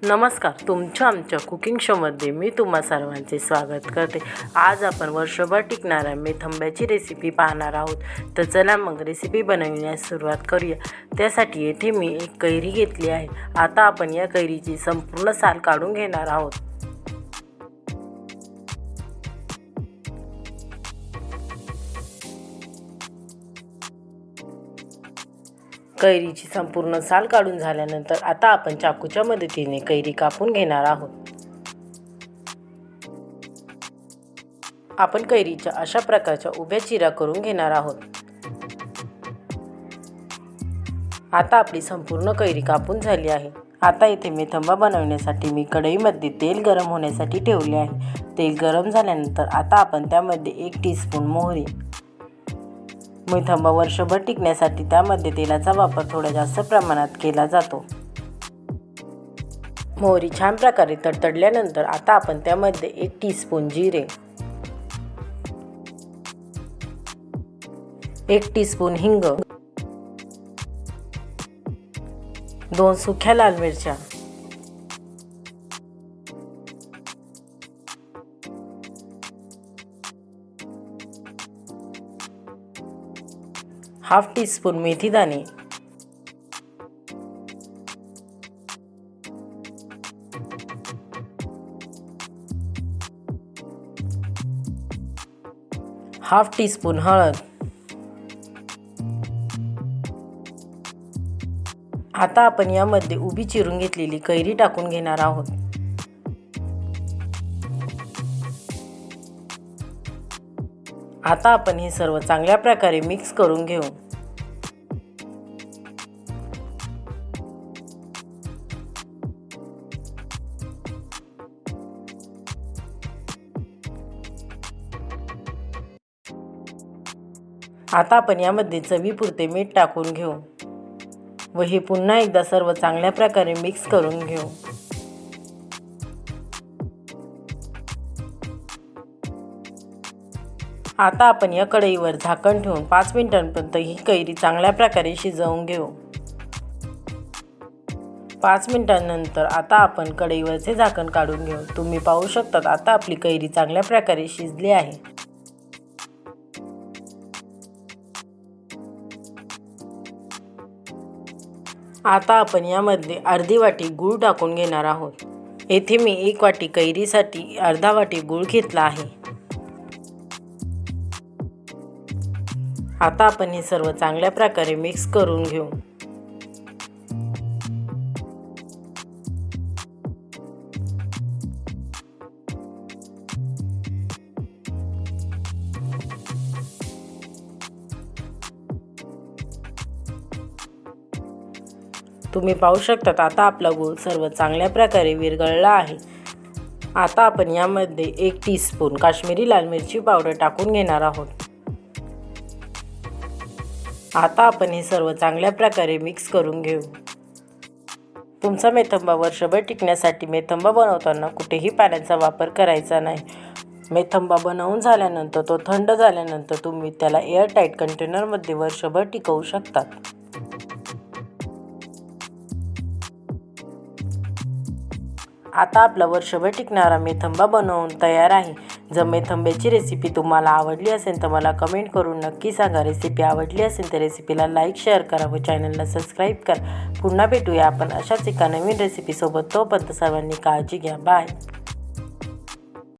नमस्कार, तुमच्या आमच्या कुकिंग शोमध्ये मी तुम्हा सर्वांचे स्वागत करते। आज आपण वर्षभर टिकणाऱ्या मेथंब्याची रेसिपी पाहणार आहोत। तर चला मग रेसिपी बनवण्यास सुरुवात करूया। त्यासाठी येथे मी एक कैरी घेतली आहे। आता आपण या कैरीची संपूर्ण साल काढून घेणार आहोत। कैरीची संपूर्ण साल काढून झाल्यानंतर आता आपण चाकूच्या मदतीने कैरी कापून घेणार आहोत। आपण कैरीच्या अशा प्रकारच्या उभ्या चिरा करून घेणार आहोत। आता आपली संपूर्ण कैरी कापून झाली आहे। आता इथे मेथंबा बनवण्यासाठी मी कढईमध्ये तेल गरम होण्यासाठी ठेवले आहे। तेल गरम झाल्यानंतर आता आपण त्यामध्ये 1 टीस्पून मोहरी, मेथंबा वर्षभर टिकण्यासाठी त्यामध्ये तेलाचा वापर थोडा जास्त प्रमाणात केला जातो। मोहरी छान प्रकारे तडतडल्यानंतर आता आपण त्यामध्ये 1 टीस्पून जिरे, 1 टीस्पून हिंग, 2 सुक्या लाल मिरच्या, हाफ टीस्पून मेथी दाणे, हाफ टीस्पून हळद। आता आपण यामध्ये उभी चिरून घेतलेली कैरी टाकून घेणार आहोत। आता आपण हे सर्व चांगल्या प्रकारे मिक्स करून घेऊ। आता आपण यामध्ये चवीपुरते मीठ टाकून घेऊ व हे पुन्हा एकदा सर्व चांगल्या प्रकारे मिक्स करून घेऊ। आता आपण या कढईवर झाकण ठेवून 5 मिनिटांपर्यंत ही कैरी चांगल्या प्रकारे शिजवून घेऊ। 5 मिनिटांनंतर आता आपण कढईवरचे झाकण काढून घेऊ। तुम्ही पाहू शकता आता आपली कैरी चांगल्या प्रकारे शिजली आहे। आता आपण यामध्ये अर्धी वाटी गूळ टाकून घेणार आहोत। येथे मी 1 वाटी कैरीसाठी अर्धा वाटी गूळ घेतला आहे। आता आपण हे सर्व चांगल्या प्रकारे मिक्स करून घेऊ। तुम्ही पाहू शकता आता आपला गूळ सर्व चांगल्या प्रकारे विरघळला आहे। आता आपण यामध्ये 1 टीस्पून काश्मीरी लाल मिरची पावडर टाकून घेणार आहोत। आता आपण हे सर्व चांगल्या प्रकारे मिक्स करून घेऊ। तुमचा मेथंबा वर्षभर टिकण्यासाठी मेथंबा बनवताना कुठेही पाण्याचा वापर करायचा नाही। मेथंबा बनवून झाल्यानंतर तो थंड झाल्यानंतर तुम्ही त्याला एअरटाईट कंटेनरमध्ये वर्षभर टिकवू शकता। आता आपला वर्षभर टिकणारा मेथंबा बनवून तयार आहे। जर मेथंब्याची रेसिपी तुम्हाला आवडली असेल तर मला कमेंट करून नक्की सांगा। रेसिपी आवडली असेल तर रेसिपीला लाईक शेअर करा व चॅनलला सबस्क्राईब करा। पुन्हा भेटूया आपण अशाच एका नवीन रेसिपीसोबत। तोपर्यंत सर्वांनी काळजी घ्या। बाय।